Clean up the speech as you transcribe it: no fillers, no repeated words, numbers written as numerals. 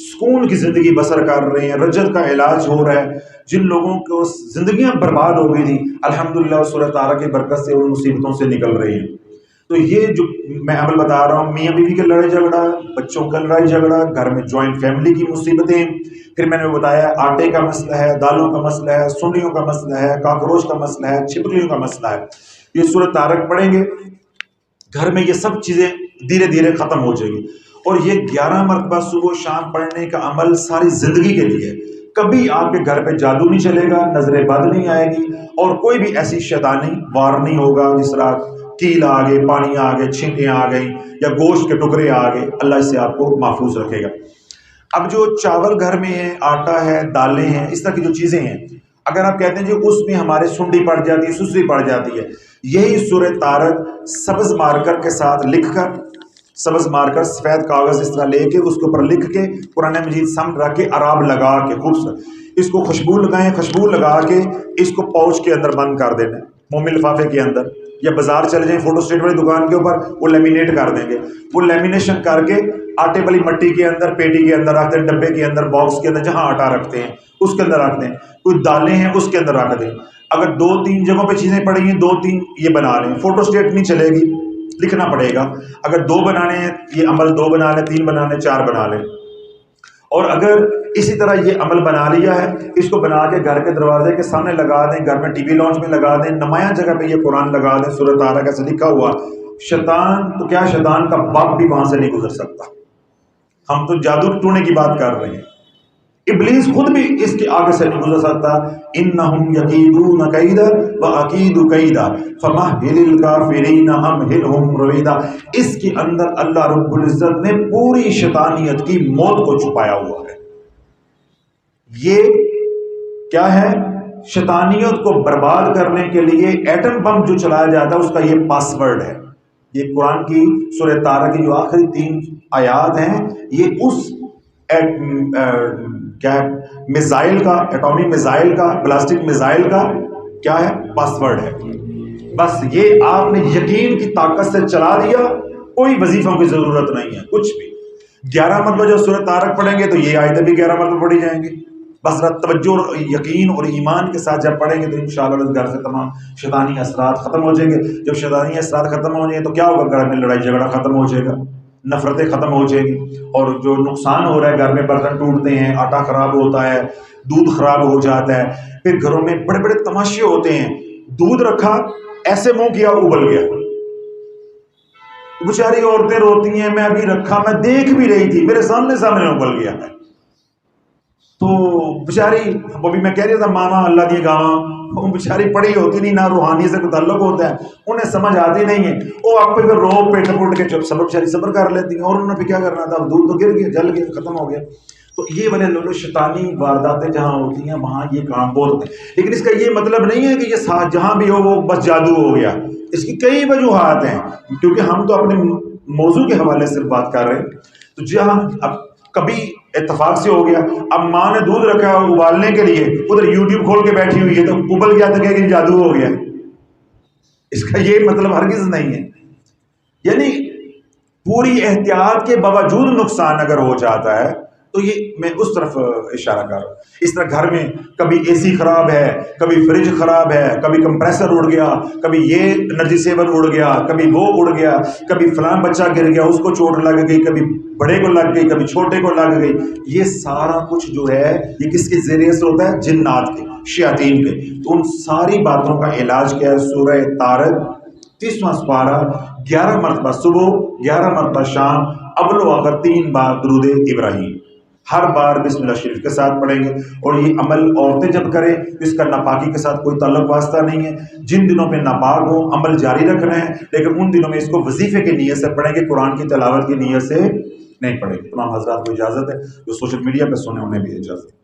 سکون کی زندگی بسر کر رہے ہیں، رجت کا علاج ہو رہا ہے، جن لوگوں کو زندگیاں برباد ہو گئی تھی الحمدللہ سورہ طارق کی برکت سے ان مصیبتوں سے نکل رہی ہیں۔ تو یہ جو میں عمل بتا رہا ہوں، میاں بیوی کا لڑائی جھگڑا، بچوں کا لڑائی جھگڑا، گھر میں جوائنٹ فیملی کی مصیبتیں، پھر میں نے بتایا آٹے کا مسئلہ ہے، دالوں کا مسئلہ ہے، سنڈیوں کا مسئلہ ہے، کاکروچ کا مسئلہ ہے، چھپکلیوں کا مسئلہ ہے۔ یہ سورۃ طارق پڑھیں گے گھر میں یہ سب چیزیں دھیرے دھیرے ختم ہو جائیں گی۔ اور یہ 11 مرتبہ صبح و شام پڑھنے کا عمل ساری زندگی کے لیے ہے۔ کبھی آپ کے گھر پہ جادو نہیں چلے گا، نظر بد نہیں آئے گی، اور کوئی بھی ایسی شیطانی وار نہیں ہوگا جس طرح کیل آ گئے، پانی آ گئے، چھینٹیاں آ گئی یا گوشت کے ٹکڑے آ گئے، اللہ اس سے آپ کو محفوظ رکھے گا۔ اب جو چاول گھر میں ہے، آٹا ہے، دالیں ہیں، اس طرح کی جو چیزیں ہیں، اگر آپ کہتے ہیں جی اس میں ہمارے سنڈی پڑ جاتی ہے، سسری پڑ جاتی ہے، یہی سورۃ طارق سبز مارکر کے ساتھ لکھ کر، سبز مارکر سفید کاغذ اس طرح لے کے اس کے اوپر لکھ کے قرآن مجید سمت رکھ کے عراب لگا کے خوبصورت اس کو خوشبو لگائیں، خوشبو لگا کے اس کو پاؤچ کے اندر بند کر دینا، مومی لفافے کے اندر، یا بازار چلے جائیں فوٹو اسٹیٹ والی دکان کے اوپر وہ لیمینیٹ کر دیں گے، وہ لیمینیشن کر کے آٹے والی مٹی کے اندر، پیٹی کے اندر رکھ دیں، ڈبے کے اندر، باکس کے اندر، جہاں آٹا رکھتے ہیں اس کے اندر رکھ دیں، کوئی دالیں ہیں اس کے اندر رکھ دیں۔ اگر 2-3 جگہوں پہ چیزیں پڑیں گی، 2-3 یہ بنا لیں، فوٹو اسٹیٹ نہیں چلے گی، لکھنا پڑے گا۔ اگر 2 بنانے ہیں یہ عمل 2 بنا لیں، 3 بنانے 4 بنا لیں۔ اور اگر اسی طرح یہ عمل بنا لیا ہے، اس کو بنا کے گھر کے دروازے کے سامنے لگا دیں، گھر میں ٹی وی لانچ میں لگا دیں، نمایاں جگہ پہ یہ قرآن لگا دیں، سورۃ طارق ایسے لکھا ہوا، شیطان تو کیا شیطان کا باپ بھی وہاں سے نہیں گزر سکتا۔ ہم تو جادو ٹونے کی بات کر رہے ہیں، ابلیس خود بھی اس کے آگے سے نہیں گزر سکتا۔ انہم یکیدون کیدا واکید کیدا فمہل الکافرین امہلہم رویدا۔ اس کے اندر اللہ رب العزت نے پوری شیطانیت کی موت کو چھپایا ہوا ہے۔ یہ کیا ہے؟ شیطانیت کو برباد کرنے کے لیے ایٹم بم جو چلایا جاتا ہے اس کا یہ پاس ورڈ ہے۔ یہ قرآن کی سورۃ طارق کی جو آخری 3 آیات ہیں، یہ اس کیا ہے میزائل کا، ایٹومی میزائل کا، پلاسٹک میزائل کا کیا ہے پاس ورڈ ہے۔ بس یہ آپ نے یقین کی طاقت سے چلا دیا، کوئی وظیفوں کی ضرورت نہیں ہے، کچھ بھی۔ 11 مرتبہ جو سورۃ طارق پڑھیں گے تو یہ آیتیں بھی 11 مرتبہ پڑھی جائیں گی۔ بس توجہ اور یقین اور ایمان کے ساتھ جب پڑھیں گے تو انشاءاللہ اس گھر سے تمام شیطانی اثرات ختم ہو جائیں گے۔ جب شیطانی اثرات ختم ہو جائیں گے تو کیا ہوگا؟ گھر میں لڑائی جھگڑا ختم ہو جائے گا، نفرتیں ختم ہو جائیں گی، اور جو نقصان ہو رہا ہے گھر میں، برتن ٹوٹتے ہیں، آٹا خراب ہوتا ہے، دودھ خراب ہو جاتا ہے، پھر گھروں میں بڑے بڑے تماشے ہوتے ہیں، دودھ رکھا ایسے منہ کیا ابل گیا، بیچاری عورتیں روتی ہیں، میں ابھی رکھا، میں دیکھ بھی رہی تھی، میرے سامنے ابل گیا ہے۔ تو بیچاری وہ بھی میں کہہ رہا تھا ماما اللہ دی گاواں، وہ بیچاری پڑھی ہوتی نہیں، نہ روحانی سے کوئی تعلق ہوتا ہے، انہیں سمجھ آتی نہیں ہے، وہ آپ پہ رو پیٹ پٹ کے چپ صبر بیچاری صبر کر لیتی ہیں، اور انہوں نے پھر کیا کرنا تھا، دودھ تو گر گیا، جل گیا، ختم ہو گیا۔ تو یہ والے لولو شیطانی وارداتیں جہاں ہوتی ہیں وہاں یہ کام بہت ہوتے ہیں، لیکن اس کا یہ مطلب نہیں ہے کہ یہ ساتھ جہاں بھی ہو وہ بس جادو ہو گیا۔ اس کی کئی وجوہات ہیں، کیونکہ ہم تو اپنے موضوع کے حوالے سے بات کر رہے ہیں۔ تو جہاں اب کبھی اتفاق سے ہو گیا، اب ماں نے دودھ رکھا ہے ابالنے کے لیے، ادھر یوٹیوب کھول کے بیٹھی ہوئی ہے تو ابل گیا تو کہ جادو ہو گیا، اس کا یہ مطلب ہرگز نہیں ہے۔ یعنی پوری احتیاط کے باوجود نقصان اگر ہو جاتا ہے تو یہ میں اس طرف اشارہ کر رہا ہوں۔ اس طرح گھر میں کبھی اے سی خراب ہے، کبھی فریج خراب ہے، کبھی کمپریسر اڑ گیا، کبھی یہ انرجی سیور اڑ گیا، کبھی وہ اڑ گیا، کبھی فلاں بچہ گر گیا اس کو چوٹ لگ گئی، کبھی بڑے کو لگ گئی، کبھی چھوٹے کو لگ گئی، یہ سارا کچھ جو ہے یہ کس کے ذریعے سے ہوتا ہے؟ جنات کے، شیاطین کے۔ تو ان ساری باتوں کا علاج کیا ہے؟ سورہ طارق 30واں سپارہ 11 مرتبہ صبح، 11 مرتبہ شام، اول و آخر 3 بار درود ابراہیم، ہر بار بسم اللہ شریف کے ساتھ پڑھیں گے۔ اور یہ عمل عورتیں جب کریں اس کا ناپاکی کے ساتھ کوئی تعلق واسطہ نہیں ہے۔ جن دنوں میں ناپاک ہو عمل جاری رکھنا ہے، لیکن ان دنوں میں اس کو وظیفے کی نیت سے پڑھیں گے، قرآن کی تلاوت کی نیت سے نہیں پڑھیں گے۔ تمام حضرات کو اجازت ہے، جو سوشل میڈیا پہ سنے انہیں بھی اجازت ہے۔